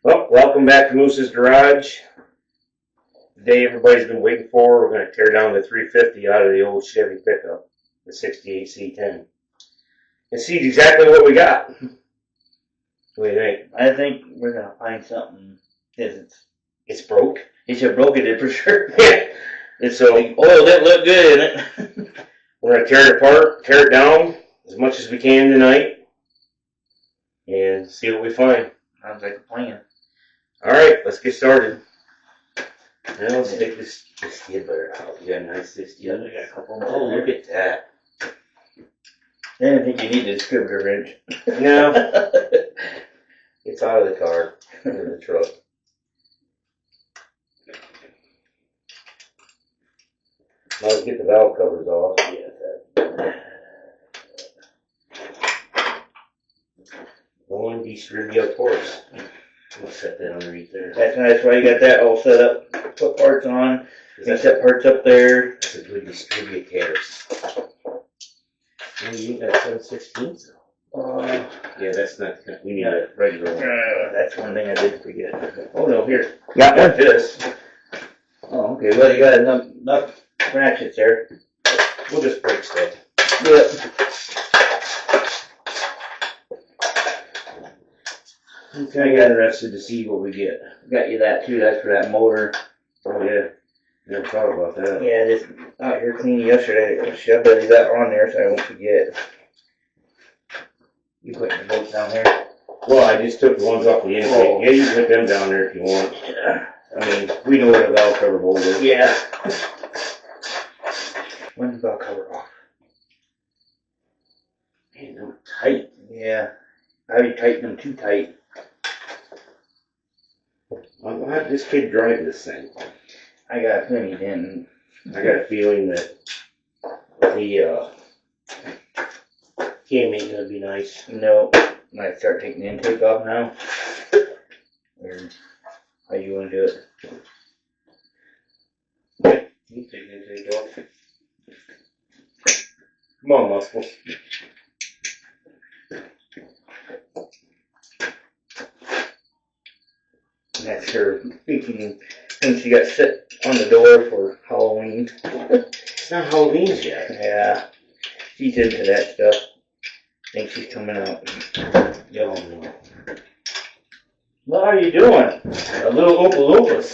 Well, welcome back to Moose's Garage. Today everybody's been waiting for. We're going to tear down the 350 out of the old Chevy pickup, the 68 C10, and see exactly what we got. What do you think? I think we're going to find something. It's broke. It should have broken it for sure. And so Like, oil didn't look good in it. we're going to tear it apart, tear it down as much as we can tonight, and see what we find. Sounds like a plan. Alright, let's get started. Now let's take this skid butter out. You got a nice 60. Yeah, I got a couple more. Oh, look at that. I didn't think you needed a distributor wrench. No. It's out of the car, in the truck. Now let's get the valve covers off. Yeah. One distribute course. We'll set that underneath there. That's nice. Why you got that all set up. Put parts on. You set parts up there. That's a good distributors. And you got 7/16. Yeah, that's not. We need a regular one. That's one thing I did forget. Oh no, here. Got Got this. Oh, okay. Well, you got enough ratchets there. We'll just break stuff. Yep. I'm kind of interested to see what we get. Got you that too. That's for that motor. Oh yeah, never thought about that. Yeah, just out here cleaning yesterday. I shoved that on there so I won't forget. You putting the bolts down there? Well, I just took the ones off the intake. Oh. Yeah, you can put them down there if you want. Yeah. I mean, we know what a valve cover bolt is. Yeah. When's the valve cover off? Man, they're tight. Yeah. I already tightened them too tight. I'll have this kid drive this thing. I got a feeling he didn't. I got a feeling that the cam ain't gonna be nice. No. Might start taking the intake off now. Or how you want to do it? You take the intake off. Come on, muscles. That's her thinking since she got set on the door for Halloween. It's not Halloween's yet. Yeah. She's into that stuff. Think she's coming out. Yo, no. What are you doing? A little Oompa Loompas.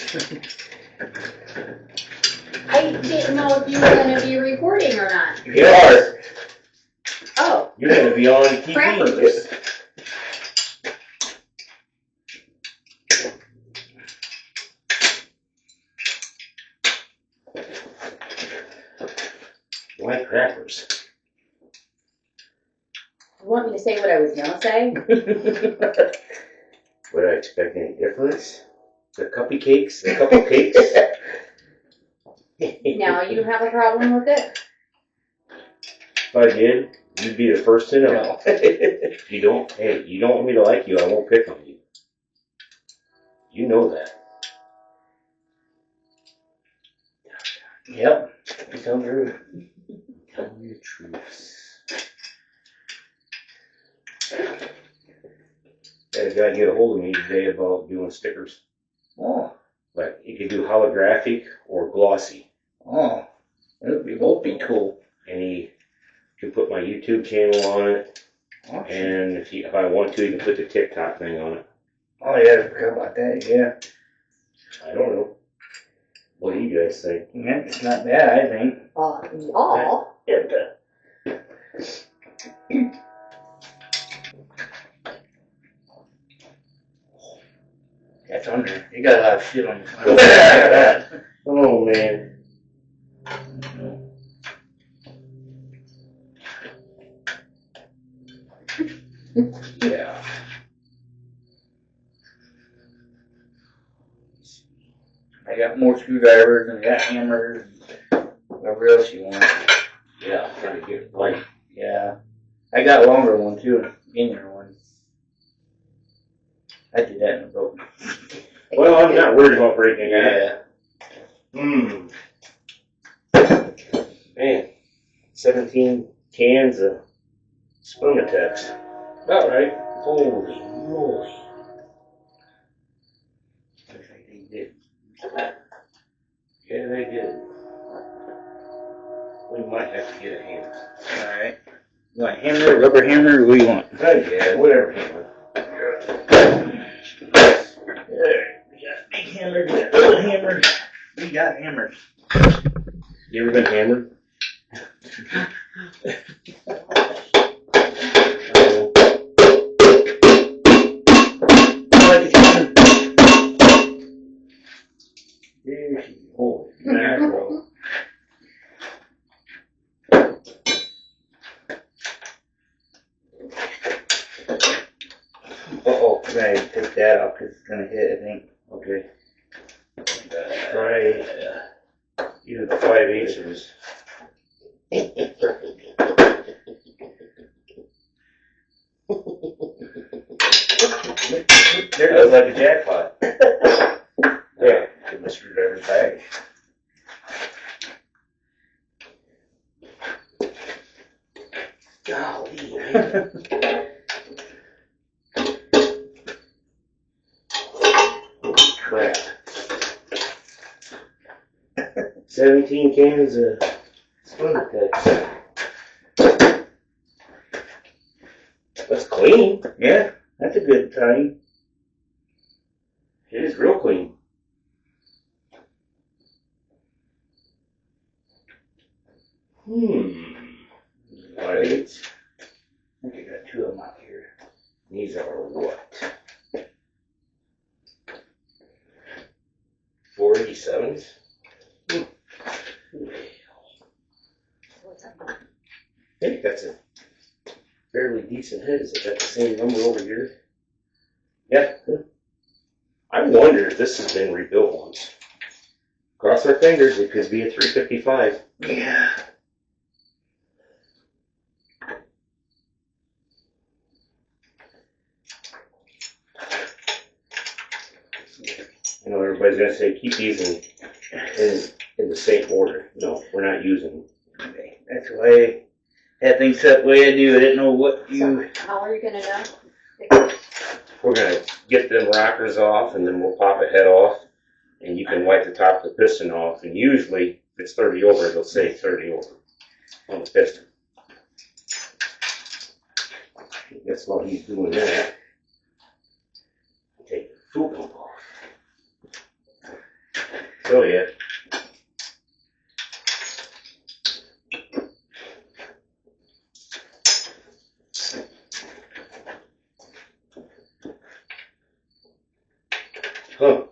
I didn't know if you were going to be recording or not. You are. Oh, You're gonna be on TV. crackers. White crackers. You want me to say what I was going to say? Would I expect any difference? The cuppy cakes? The couple cakes? Now you have a problem with it? If I did, you'd be the first to know. You don't, hey, you don't want me to like you, I won't pick on you. You know that. Yep. Tell her. Tell me the truth. Had a guy get a hold of me today about doing stickers. Oh. Like, you could do holographic or glossy. Oh. That would both be cool. And he can put my YouTube channel on it. Awesome. And if I want to, you can put the TikTok thing on it. Oh yeah, I forgot about that, yeah. I don't know. What do you guys think? Yeah, it's not bad, I think. Y'all. That's under. You got a lot of shit on your Oh man. Yeah. I got more screwdrivers and I got hammers and whatever else you want. Yeah, I'm trying to get it right. Yeah. I got a longer one too, an inner one. I did that in the boat. Well, I'm not worried about breaking that. Man, 17 cans of Spermatex. About right. Holy moly. Yeah, they did. We might have to get a hammer. Alright. You want a hammer, a rubber hammer, or what do you want? Oh yeah, whatever hammer. There, we got a big hammer, we got a little hammer. We got hammers. You ever been hammered? Holy mackerel. Uh-oh, I take that off because it's going to hit, I think. Okay. Try either the 5/8 or this. There goes like a jackpot. Yeah, in the screwdriver's bag. Golly, man. Holy crap. 17 cans of Splendid. That's clean. Yeah, that's a good time. It is real clean. Right. I think I got two of them out here. These are what? 487s? I think that's a fairly decent head. Is it got the same number over here? Yeah. I wonder if this has been rebuilt once. Cross our fingers, it could be a 355. Yeah. I know everybody's going to say keep these in the same order. No, we're not using them. Okay. That's why that thing set the way I do. I didn't know what So you... how are you gonna know? We're going to get them rockers off, and then we'll pop a head off, and you can wipe the top of the piston off. And usually, if it's 30 over, it'll say 30 over on the piston. Guess while he's doing that, take the fuel pump off. Oh yeah. Huh.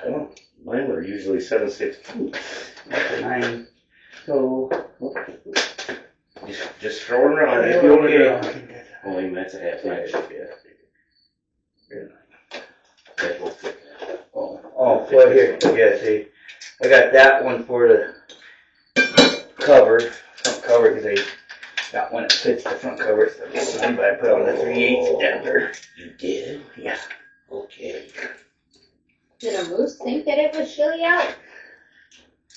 Well, mine were usually 7/16. That's mine. So... Just throw it around. It'll be okay. Only that's a half inch. That will fit. Oh, so here, yeah, see, I got that one for the cover, front cover, because I got one that fits the front cover, so I put on the 3/8 adapter. You did? Yeah. Okay. Did a moose think that it was chilly out?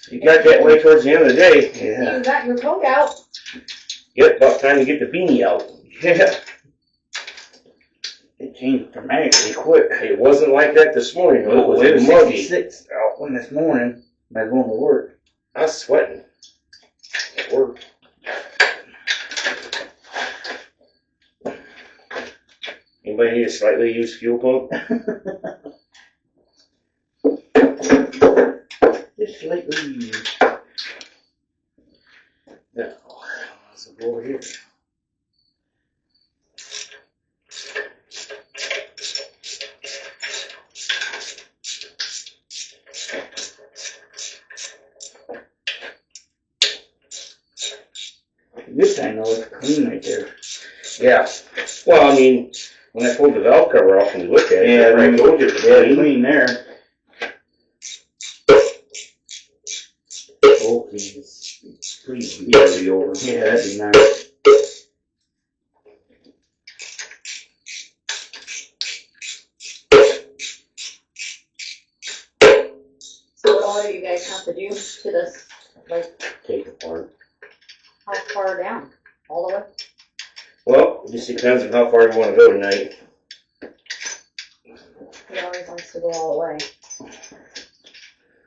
You got that way towards the end of the day. Yeah. You got your coat out. Yep, about time to get the beanie out. Yeah. It changed dramatically quick. It wasn't like that this morning. It was muggy. 66 out one this morning, when I was going to work. I was sweating at work. Anybody need a slightly used fuel pump? Just slightly used. No. Let's go over here. This I know it's clean right there. Yeah. Well, I mean, when I pulled the valve cover off and looked at it, Yeah, I told you it was Yeah, clean. clean there. Oh, please be already over. Yeah, that'd be nice. So what all do you guys have to do to this? Like, Take it apart. how far down? All the way? Well, it just depends on how far you want to go tonight. He always wants to go all the way.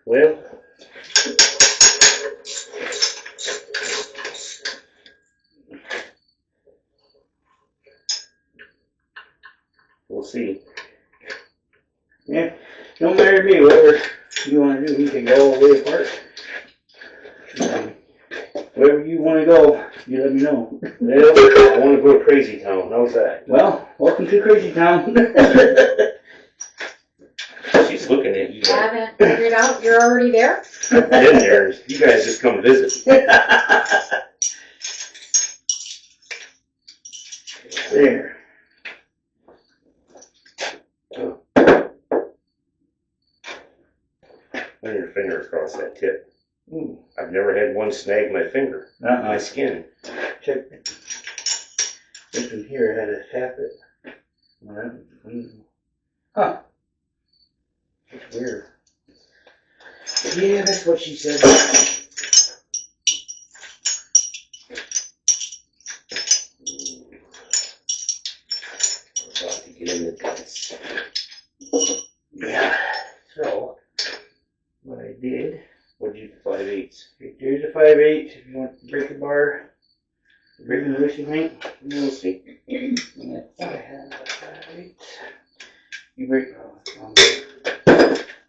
Well, we'll see. Yeah, don't matter to me, whatever you want to do, we can go all the way apart. Wherever you want to go, you let me know. Well, I want to go to Crazy Town. How's that? Well, welcome to Crazy Town. She's looking at you. I haven't figured out you're already there? I've been there. You guys just come visit. There. Run your finger across that tip. Ooh. I've never had one snag my finger. My skin. Check. This one here had a tap it. Huh. It's weird. Yeah, that's what she said. About to get in the guts. Yeah. So, what I did, What'd you do, 5/8? here's a 5/8 if you want to break the bar. Breaking the loose, you think? We'll see. Yeah, I have a 5/8. You break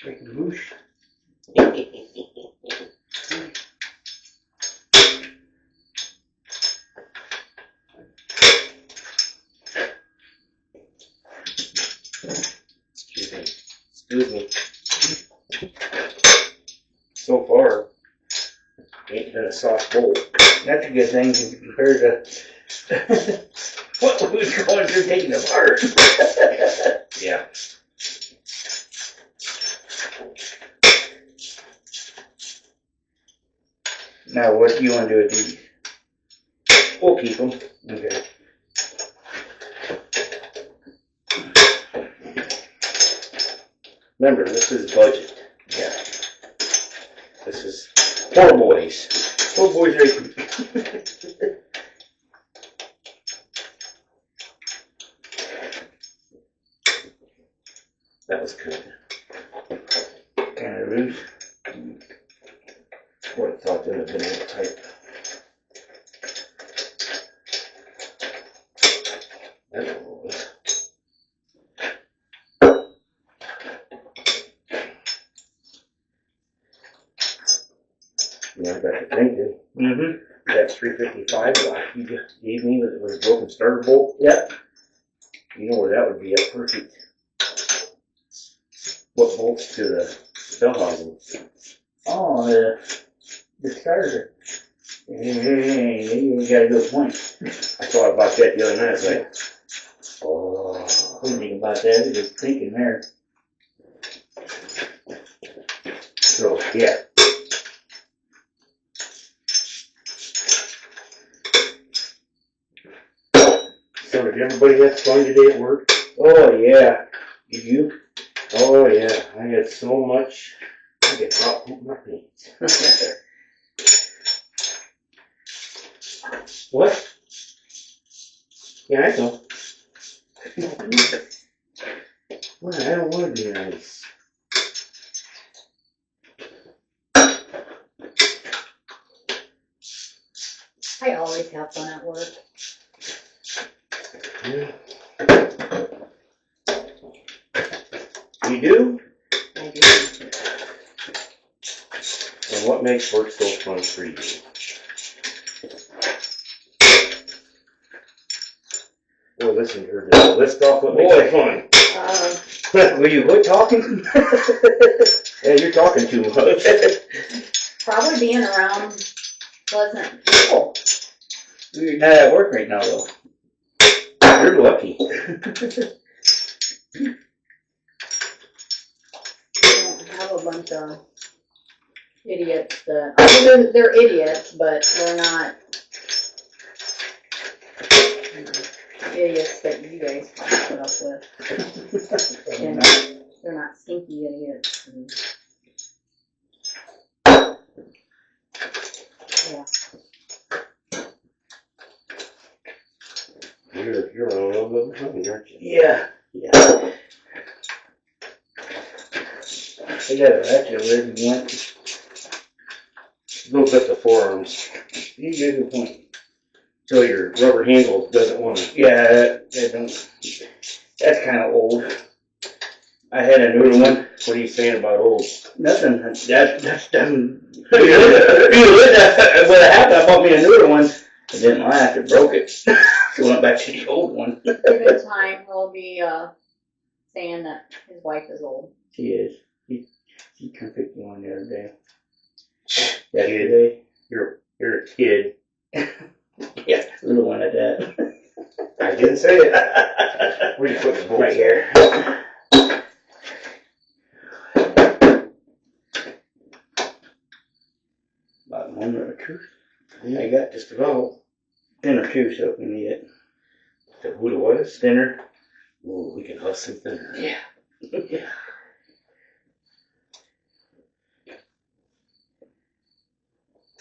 the loose. Excuse me. So far, ain't been a soft bowl. That's a good thing compared to what we was going through taking apart. Yeah. Now, what do you want to do with these? We'll keep them. Okay. Remember, this is budget. Yeah. This is poor boys. Poor boys racing. That was kind Kind of loose. what I thought would have been that tight. That's what it was. Yeah, I got to thinking. Mm-hmm. That 355 block you just gave me that was a broken starter bolt. Yep. You know where that would be at perfect. What bolts to the bell housing? Oh, the starter. Hey, you got a good point. I thought about that the other night. I was like, oh. What do you think about that? You're thinking there. So, yeah. So, did everybody have fun today at work? Oh, yeah. Did you? Oh, yeah. I had so much. I get hot in my pants. What? Yeah, I know. Well, I don't want to be nice. I always have fun at work. Yeah. You do? I do. And what makes work so fun for you? Well, listen to her just list off what makes it fun. Were you good talking? Yeah, you're talking too much. Probably being around pleasant people. You're not at work right now, though. You're lucky. I don't have a bunch of idiots that, I mean, they're idiots, but they're not idiots that you guys probably put up with. And they're not stinky idiots. And, yeah. You're a little bit funny, aren't you? Yeah. Yeah. They got a ratchet over there if you want. Goes up the forearms. You get a good point. So your rubber handle doesn't want to. Yeah, that's kind of old. I had a newer one. What are you saying about old? Nothing. That's doesn't. What happened? I bought me a newer one. It didn't last. It broke it. So I went back to the old one. Given time, he'll be saying that his wife is old. She is. She turned 51 the other day. Yesterday. You're a kid. Yeah, little one at that. I didn't say it. Where are you putting the bolts? Right here. About 1 or 2. Yeah, I got just about. thinner too, so if we need it. What it was? Thinner. Ooh, we can hustle thinner. Yeah. Yeah.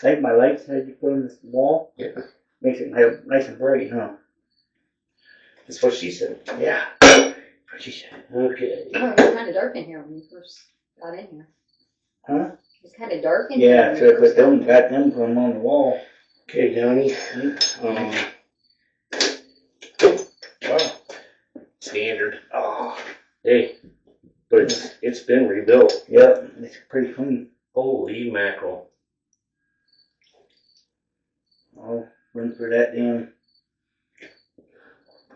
Like my lights that you put on this wall? Yeah. Makes it nice and bright, huh? That's what she said. Yeah. What she said. Okay. Oh, it was kind of dark in here when you first got in here. Huh? It was kind of dark in here. Yeah, when so you I first put them, got them put them on the wall. Okay, Donnie. Wow. Standard. Oh. Hey, but it's been rebuilt. Yep, it's pretty clean. Holy mackerel. I'll run through that damn.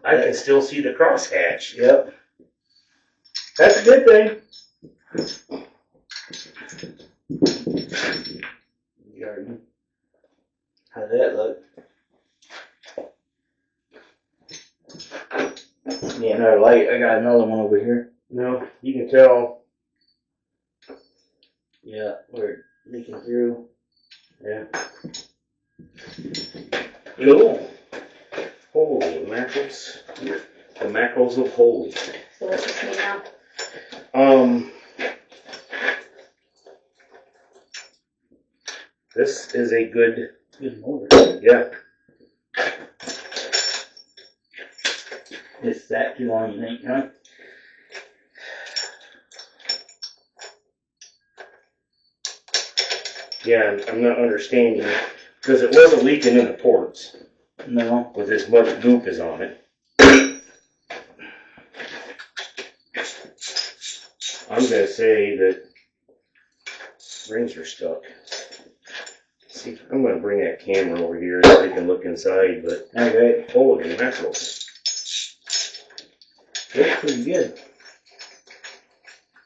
I can still see the crosshatch. Yep. That's a good thing. Garden. How's that look? Yeah, another light. I got another one over here. No, you can tell. Yeah, we're leaking through. Yeah. Cool. Holy mackerels. The mackerels of holy. So what's this mean now? This is a good motor. Yeah. It's that too long, you think, huh? Yeah, I'm not understanding it. Because it wasn't leaking in the ports No. with as much goop as on it. I'm going to say that rings are stuck. See, I'm going to bring that camera over here so we can look inside, but Okay. holy mackerel. Looks pretty good.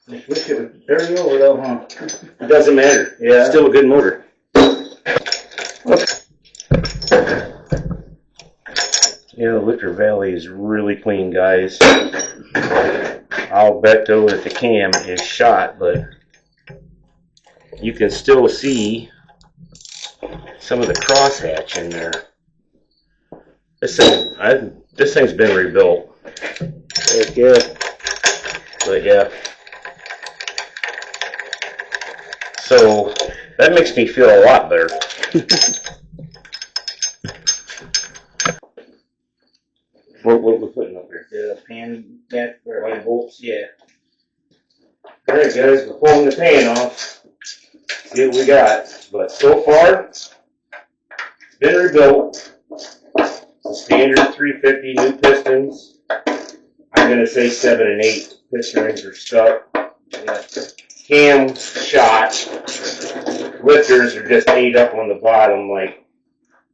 Just wish it was dirty over though, huh? It doesn't matter. Yeah. Still a good motor. Yeah, Liquor Valley is really clean, guys. I'll bet though that the cam is shot, but you can still see some of the crosshatch in there. This thing's been rebuilt. Heck yeah. But yeah. So that makes me feel a lot better. What we're putting up here? The pan gas or light bolts, yeah. Alright guys, we're pulling the pan off. See what we got. But so far, it's been rebuilt. It's a standard 350, new pistons. I'm going to say 7 and 8 piston rings are stuck. Cam shot. Lifters are just ate up on the bottom, like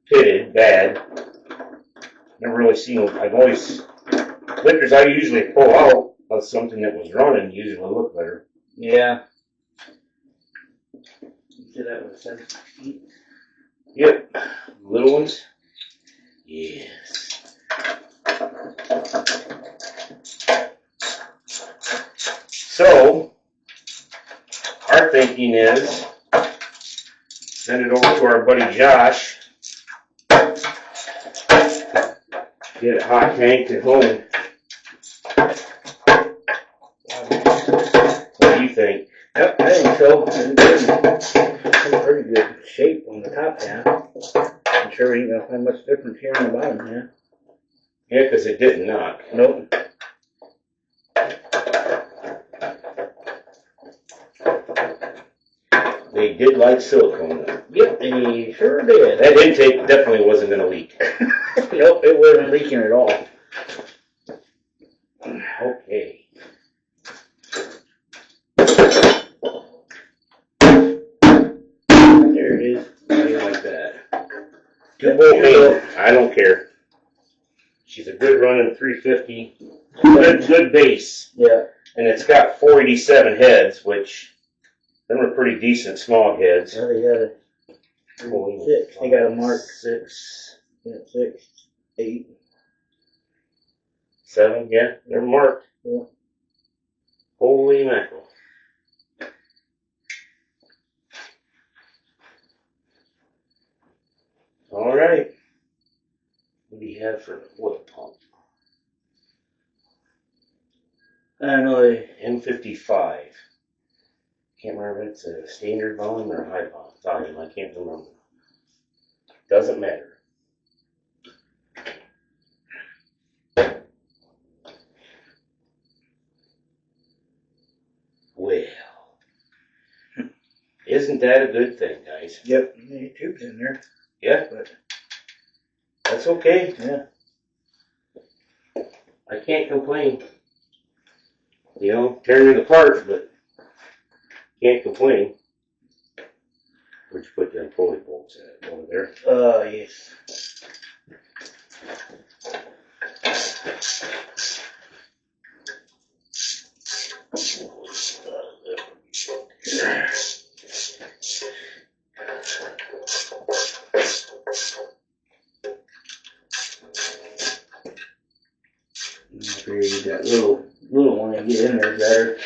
pitted, bad. Never really seen them. I've always, lifters I usually pull out of something that was running usually look better. Yeah. So that was 716. Yep. Little ones? Yes. So, our thinking is send it over to our buddy Josh. Get it hot tanked at home. What do you think? Yep, I think so. It's in pretty good shape on the top half. I'm sure we ain't gonna find much difference here on the bottom half. Yeah, because it didn't knock. Nope. They did like silicone though. Yep, they sure did. That intake definitely wasn't going to leak. Nope, it wasn't leaking at all. Okay. There it is. Something like that. 2-bolt main. I don't care. She's a good running 350. Good base. Yeah. And it's got 487 heads, which them are pretty decent smog heads. Well, they got a 6. They got a mark 6. Yeah, 6, 8. 7, yeah, they're marked. Yeah. Holy mackerel. All right. What do you have for the oil pump? I don't know. M55. Can't remember if it's a standard volume or a high volume. I can't remember. Doesn't matter. Well, isn't that a good thing, guys? Yep, the tube's in there. Yeah, But that's okay. yeah. I can't complain. You know, tearing it apart, but can't complain. Where'd you put them pulley bolts at? Over there. Yes. I figure you got little one to get in there better.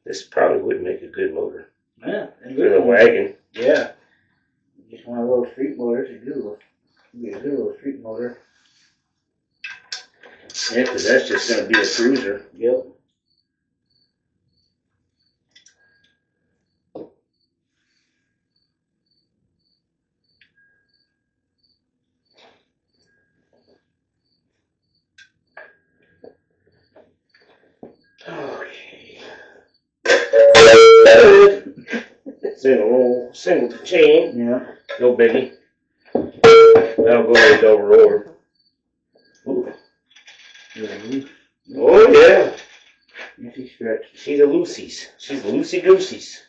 This probably would make a good motor. Yeah, and For the wagon. Yeah. You just want a little street motor to do. Get a good little street motor. Yeah, because that's just going to be a cruiser. Yep. Okay. It's in a little single chain. Yeah. No biggie. That'll go with double roller. Ooh. Oh yeah. Easy stretch. She's a loosies. She's loosey goosies.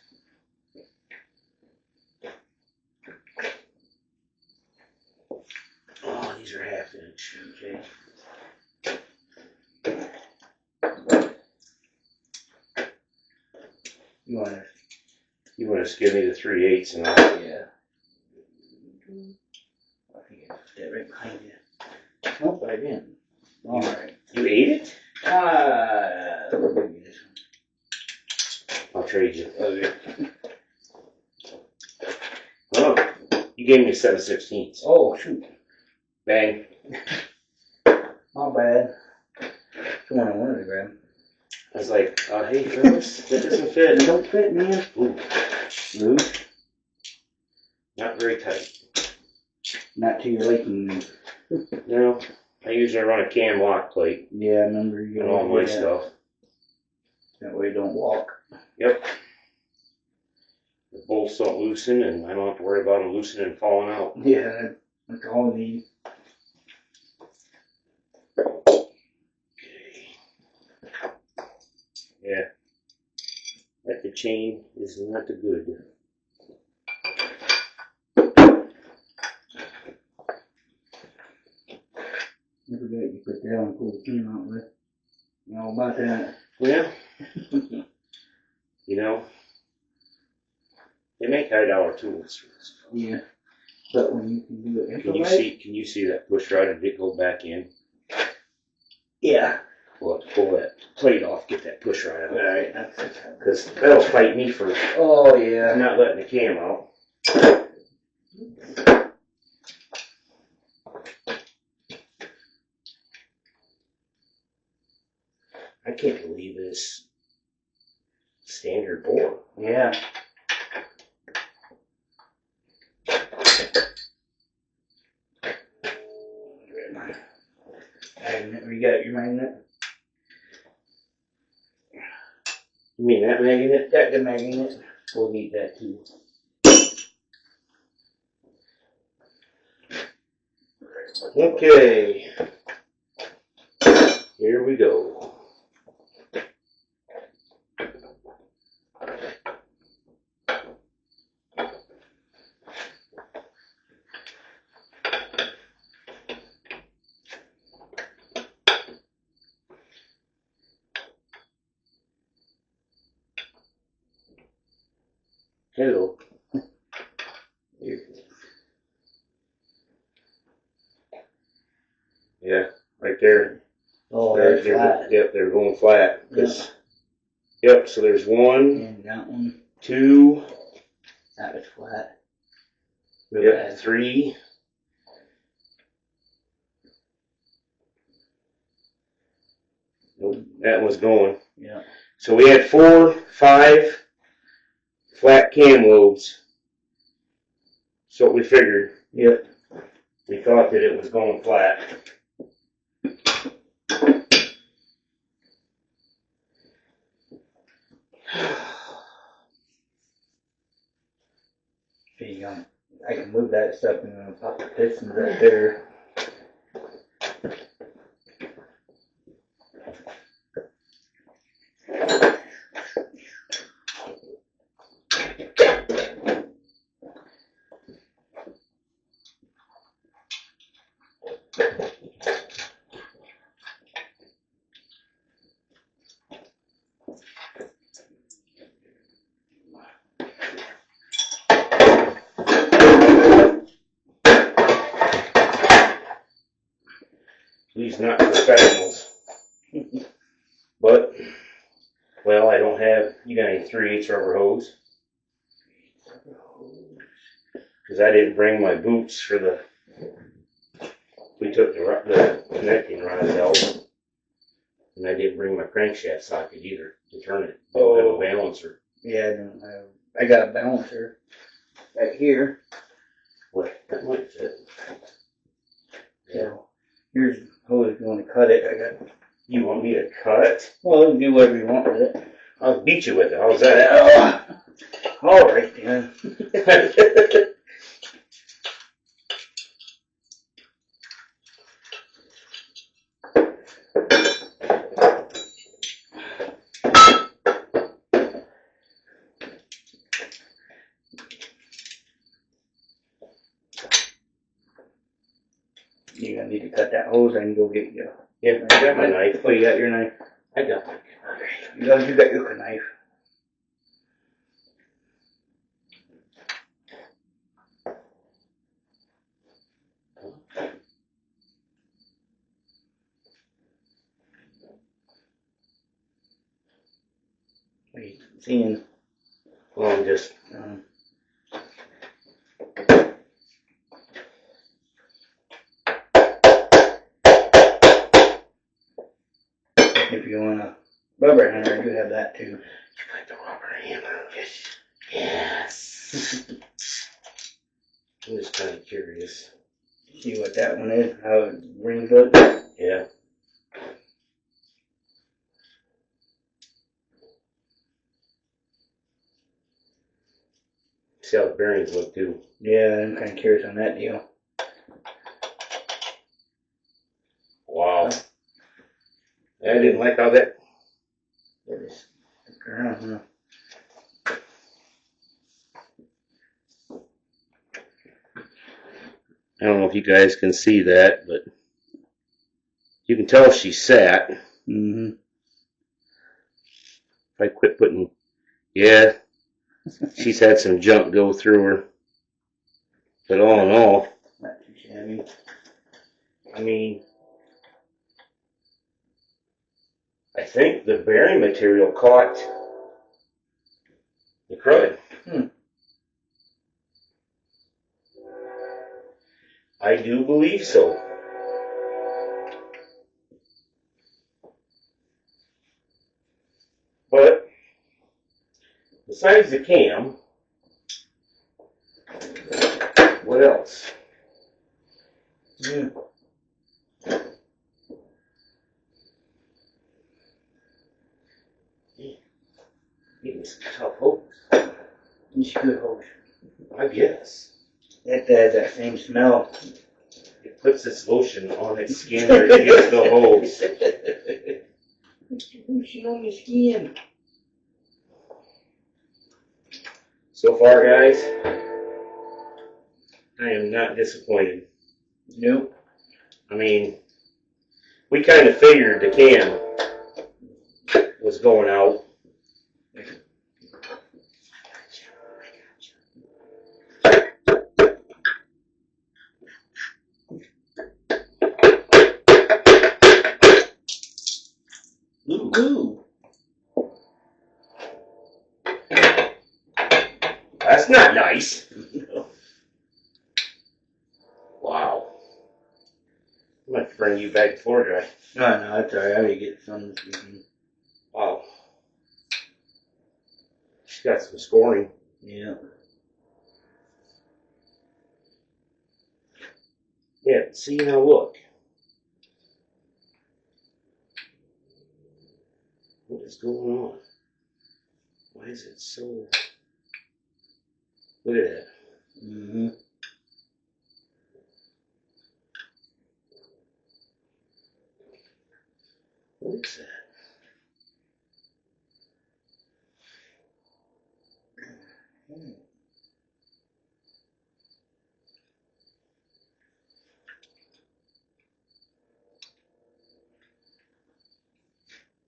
Oh, these are 1/2 inch. Okay. You want to give me the 3/8 and all? Yeah. I think I put that right behind you. Nope, I didn't. Alright. You ate it? I'll give you this one. I'll trade you. Okay. Oh, you gave me a 7/16. Oh, shoot. Bang. Not bad. It's the one I wanted to grab. I was like, hey fellas, that doesn't fit. It don't fit, man. Ooh, Loose. not very tight. Not to your liking. No, I usually run a cam lock plate Yeah, I remember you and all my did that. stuff. That way it don't walk. Yep. The bolts don't loosen, and I don't have to worry about them loosening and falling out. Yeah, that's all I need. Yeah. That the chain is not the good. I forgot you put that on pull the cam out with. You know about that. Yeah. You know, they make $high tools for this. Yeah. But when you can do it Can you see that push rod and it go back in? Yeah. We'll have to pull that plate off, get that push rod out. Alright. Because that'll fight me for Oh, yeah. not letting the cam out. I can't believe this standard bore. Yeah. Magnet, you got your magnet? You mean that magnet? Got the magnet. We'll need that too. Okay. Here we go. Hello. Here. Yeah, right there. Oh, They're- that's flat. Yep, they're going flat. Yep, so there's one, And that one, 2, that was flat. yep, 3. Nope, that one's going. Yeah. So we had 4, 5 flat cam lobes. So we figured. Yep. We thought that it was going flat. So you got, I can move that stuff and then pop the pistons right there. These not professionals. But, well, I don't have, you got any 3/8 rubber hose? Because I didn't bring my boots for the, we took the connecting rods out. And I didn't bring my crankshaft socket either to turn it. I don't have a balancer. Yeah, I don't have, I got a balancer right here. What? That might fit. Yeah. Here's hose if you want to cut it. I got, You want me to cut? well, you can do whatever you want with it. I'll beat you with it. How's that? All right, then. You're gonna need to cut that hose and go get you. Yeah, I got my knife. Oh, you got your knife? I got my You got your knife. What are you seeing? Well, I'm just, if you want a rubber hammer, you have that too. you put the rubber hammer. Yes. I'm just kind of curious. See what that one is, how it rings up. Yeah. See how the bearings look too. Yeah, I'm kind of curious on that deal. Wow. I didn't like how that. Just stick around, huh? I don't know if you guys can see that, but you can tell she sat. Mm-hmm. If I quit putting, yeah, she's had some junk go through her. But all in all, Not too shabby. I mean, I think the bearing material caught the crud. I do believe so. But besides the cam, what else? Give me some tough hose. It's good hose. I guess. It has that same smell. It puts its lotion on its skin or it gets the hose. Lotion on your skin. So far, guys, I am not disappointed. Nope. I mean, we kind of figured the cam was going out. Ooh. That's not nice. Wow. I'm going to bring you back floor dry. No, that's alright. I already get some this weekend. Wow. She's got some scoring. Yeah. Yeah, see, now look. What is going on? Why is it so... Look at that. Mm-hmm. What is that?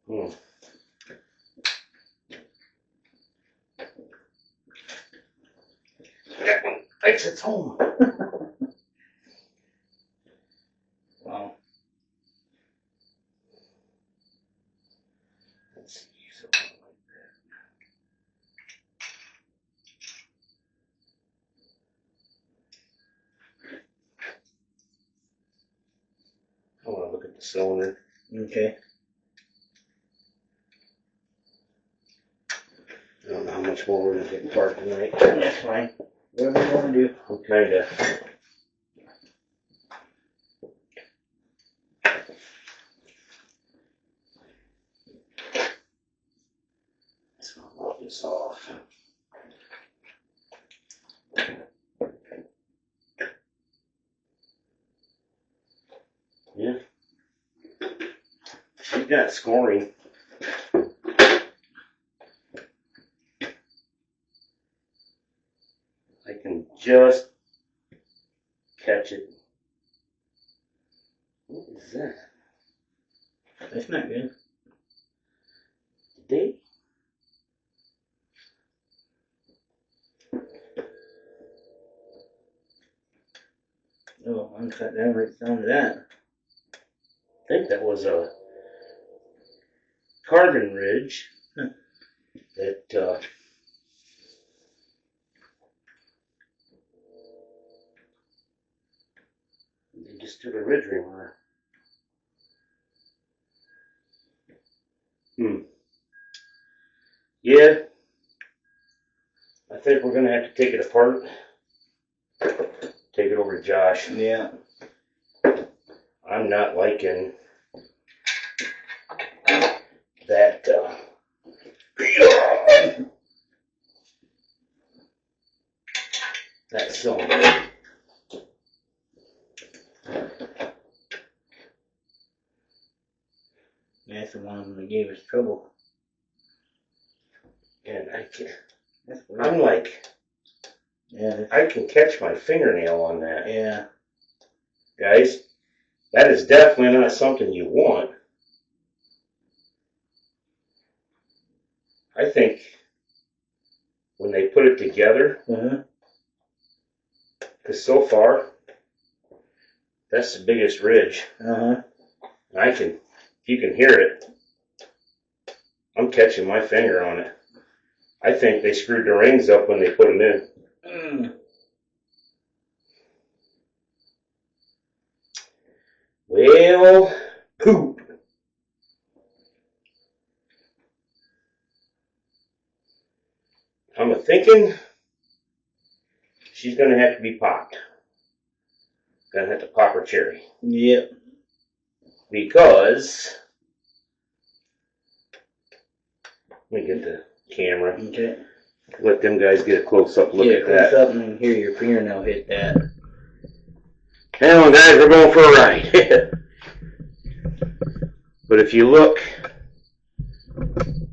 Hmm. That one thinks it's home. Wow. Let's see, something like that. I want to look at the cylinder. Okay. I don't know how much more we're going to get apart tonight. That's fine. Whatever you want to do. I'm kind of... Let's knock this off. Yeah. She's got scoring. I can just catch it. What is that? That's not good. Date? Oh, I'm cut down right down to that. I think that was a carbon ridge that they just took a ridge remover. Yeah, I think we're gonna have to take it apart. Take it over to Josh. Yeah. I'm not liking that. That cylinder. Yeah, that's the one that gave us trouble. And I can, That's weird. I'm like, Yeah. I can catch my fingernail on that. Yeah. Guys, that is definitely not something you want. I think when they put it together, because so far, that's the biggest ridge. Uh-huh. I can, you can hear it. I'm catching my finger on it. I think they screwed the rings up when they put them in. Well, poop. I'm thinking she's gonna have to be popped. Gonna have to pop her cherry. Yep. Because let me get the camera. Okay. Let them guys get a close-up look at that. Close up and hear your fingernail hit that. Hang on, guys, we're going for a ride. But if you look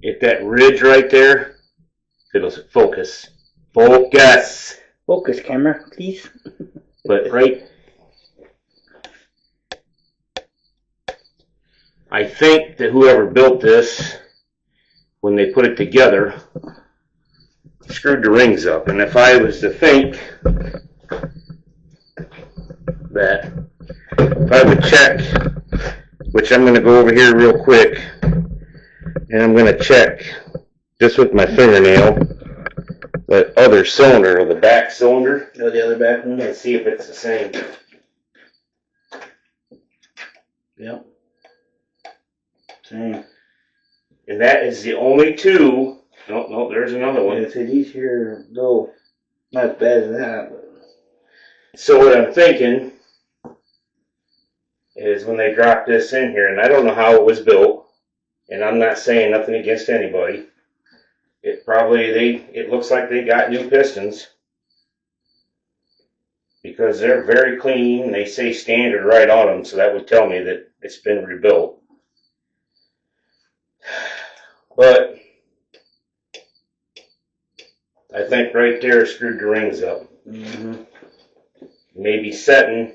at that ridge right there, it'll focus. Focus. Focus, camera, please. But right, I think that whoever built this, when they put it together, screwed the rings up. And if I was to think that, if I would check, which I'm going to go over here real quick, and I'm going to check just with my fingernail the other cylinder, or the back cylinder, Go the other back one. and see if it's the same. Yep. Same. And that is the only two. No, there's another one. Yeah, so these here, though, not as bad as that, but. So what I'm thinking is when they drop this in here, and I don't know how it was built, and I'm not saying nothing against anybody. It looks like they got new pistons, because they're very clean. They say standard right on them, so that would tell me that it's been rebuilt. But I think right there screwed the rings up. Mm-hmm. Maybe setting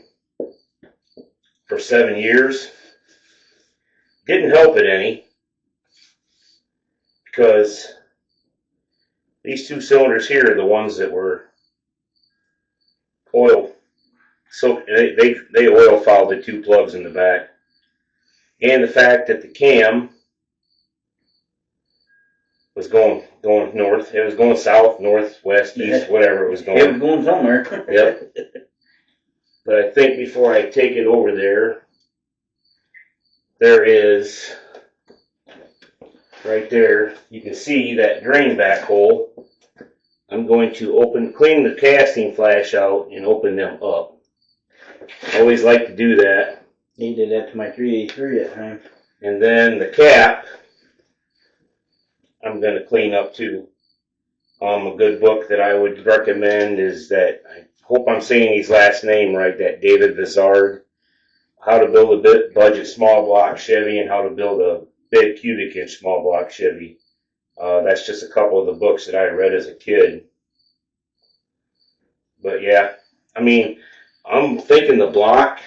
for 7 years. Didn't help it any, because these two cylinders here are the ones that were oil. So they oil fouled the two plugs in the back. And the fact that the cam was going north. It was going south, north, west, east, whatever it was going. It was going somewhere. Yep. But I think before I take it over there, there is, right there, you can see that drain back hole. I'm going to clean the casting flash out and open them up. I always like to do that. He did that to my 383 at time. And then the cap, I'm going to clean up too. A good book that I would recommend is that, I hope I'm saying his last name right, that David Vizard, How to Build a Budget Small Block Chevy and How to Build a Big Cubic Inch Small Block Chevy. That's just a couple of the books that I read as a kid. But yeah, I mean, I'm thinking the block,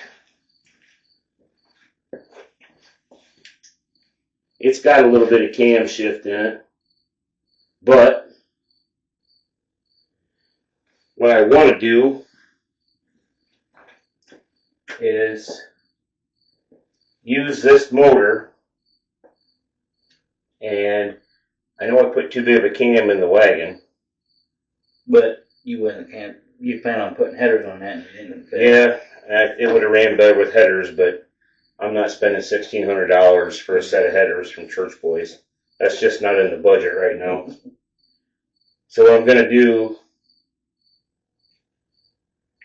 it's got a little bit of cam shift in it, but what I want to do is use this motor, and I know I put too big of a cam in the wagon. But you plan on putting headers on that and it didn't fit. Yeah, it would have ran better with headers, but I'm not spending $1,600 for a set of headers from Church Boys. That's just not in the budget right now. So what I'm going to do,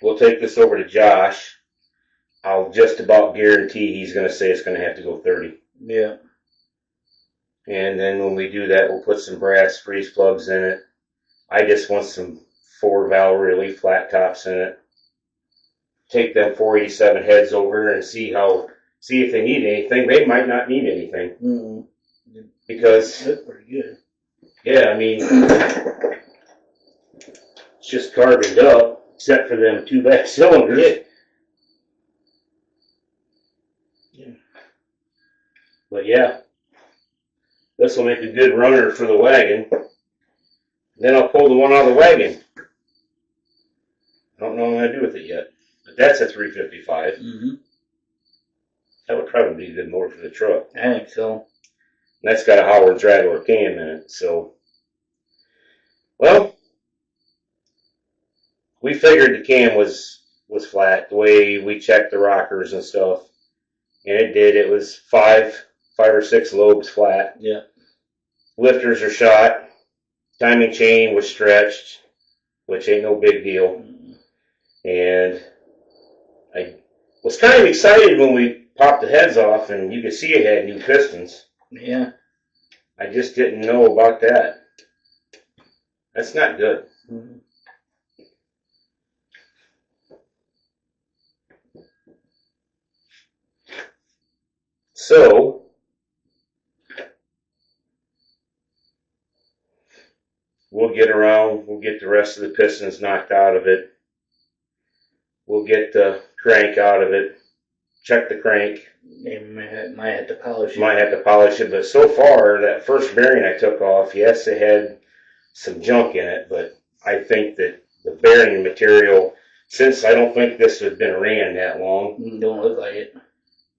we'll take this over to Josh. I'll just about guarantee he's going to say it's going to have to go 30. Yeah. And then when we do that, we'll put some brass freeze plugs in it. I just want some 4-valve relief flat tops in it. Take them 487 heads over and see if they need anything. They might not need anything. Mm-hmm. Because that's pretty good. Yeah, I mean, it's just carboned up, except for them two back cylinders. Yeah. But yeah, this will make a good runner for the wagon. Then I'll pull the one out of the wagon. I don't know what I'm going to do with it yet. But that's a 355. Mm-hmm. That would probably be a good motor for the truck. I think so. That's got a Howard Radler cam in it. So, well, we figured the cam was flat the way we checked the rockers and stuff, and it did. It was five or six lobes flat. Yeah. Lifters are shot. Timing chain was stretched, which ain't no big deal. And I was kind of excited when we popped the heads off and you could see it had new pistons. Yeah. I just didn't know about that. That's not good. Mm-hmm. So, we'll get the rest of the pistons knocked out of it. We'll get the crank out of it. Check the crank. They might have to polish it. Might have to polish it, but so far, that first bearing I took off, yes, it had some junk in it, but I think that the bearing material, since I don't think this has been ran that long, Don't look like it.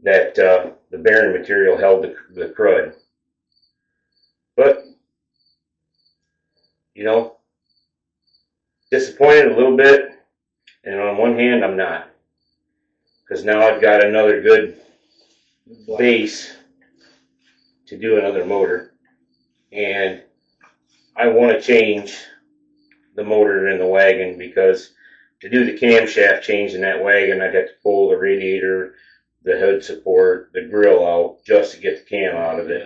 that the bearing material held the crud. But, you know, disappointed a little bit, and on one hand, I'm not. Because now I've got another good base to do another motor. And I want to change the motor in the wagon, because to do the camshaft change in that wagon, I'd have to pull the radiator, the hood support, the grill out just to get the cam out of it.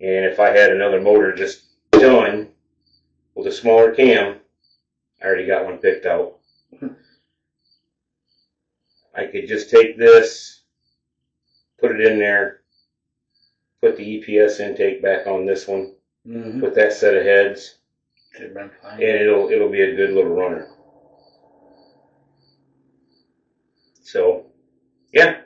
Yeah. And if I had another motor just done with a smaller cam, I already got one picked out. I could just take this, put it in there, put the EPS intake back on this one, put that set of heads, Should have been fine. and it'll be a good little runner. So, yeah.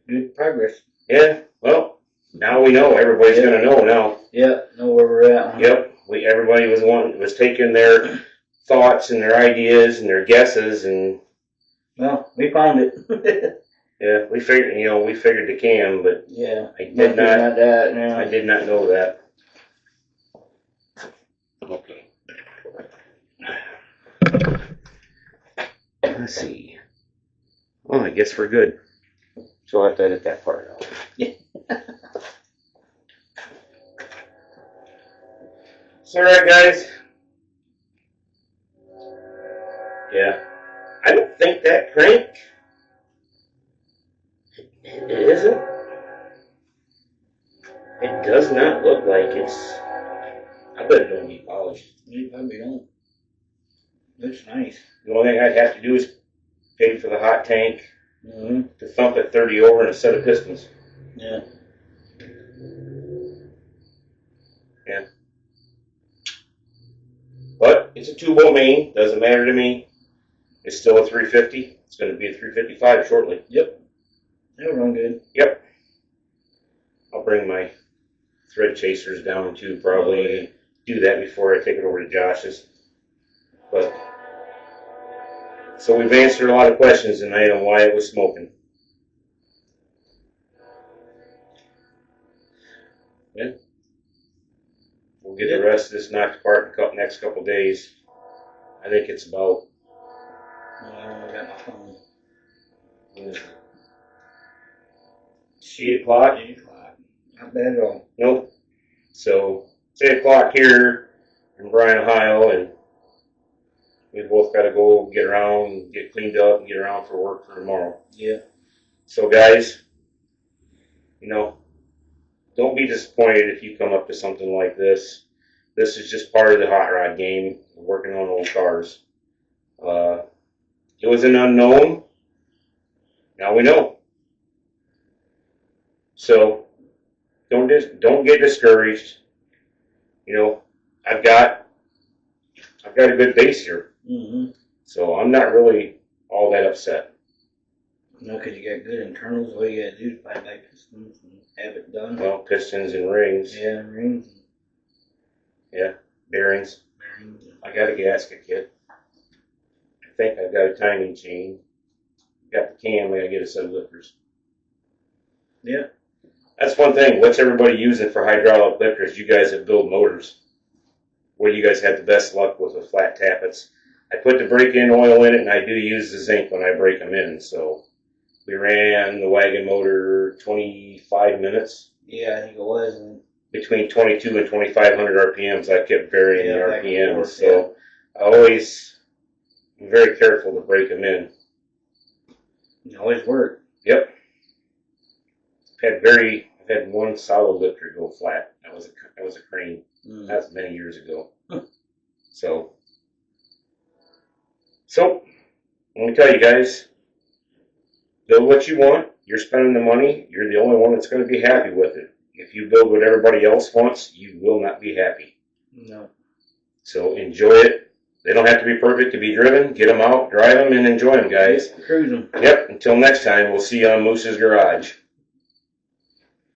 Good progress. Yeah, well, now we know. Everybody's gonna know now. Yeah, know where we're at. Huh? Yep. Everybody was taking their thoughts and their ideas and their guesses, and Well, we found it. yeah, we figured the cam, but Yeah. I did not. That, yeah. I did not know that. Okay. Let's see. Well, I guess we're good. So I'll have to edit that part out. Yeah. It's alright, guys. Yeah. I don't think that crank. It isn't. It does not look like it's. I bet it don't need polished. You probably don't. Looks nice. The only thing I'd have to do is pay for the hot tank Mm-hmm. to thump it 30 over and a set of pistons. Yeah. Yeah. But it's a 2-bolt main. Doesn't matter to me. It's still a 350. It's going to be a 355 shortly. Yep. That'll run good. Yep. I'll bring my thread chasers down too, probably. Oh, yeah. Do that before I take it over to Josh's. But so we've answered a lot of questions tonight on why it was smoking. Yeah. We'll get the rest of this knocked apart in the next couple days. I think it's about. I got my phone. 8 o'clock? 8 o'clock. Not bad at all. Nope. So it's 8 o'clock here in Bryan, Ohio, and we both got to go get around and get cleaned up and get around for work for tomorrow. Yeah. So guys, don't be disappointed if you come up to something like this. This is just part of the hot rod game, working on old cars. It was an unknown. Now we know. So don't get discouraged. I've got a good base here. Mm-hmm. So I'm not really all that upset. No, because you got good internals. All you got to do is buy pistons and have it done. Well, pistons and rings. Yeah, rings. Yeah, bearings. Bearings. I got a gasket kit. I think I've got a timing chain. Got the cam. I got to get a set of lifters. Yeah. That's one thing. What's everybody using for hydraulic lifters? You guys that build motors. What do you guys have the best luck with flat tappets? I put the break-in oil in it, and I do use the zinc when I break them in. So we ran the wagon motor 25 minutes. Yeah, I think it was. Between 22 and 2,500 RPMs. I kept varying the RPMs. So I always am very careful to break them in. It always worked. Yep. I've had one solid lifter go flat. That was a crane. That was many years ago. So let me tell you guys, build what you want. You're spending the money. You're the only one that's going to be happy with it. If you build what everybody else wants, you will not be happy. No. So enjoy it. They don't have to be perfect to be driven. Get them out, drive them, and enjoy them, guys. Cruise them. Yep. Until next time, we'll see you on Moose's Garage.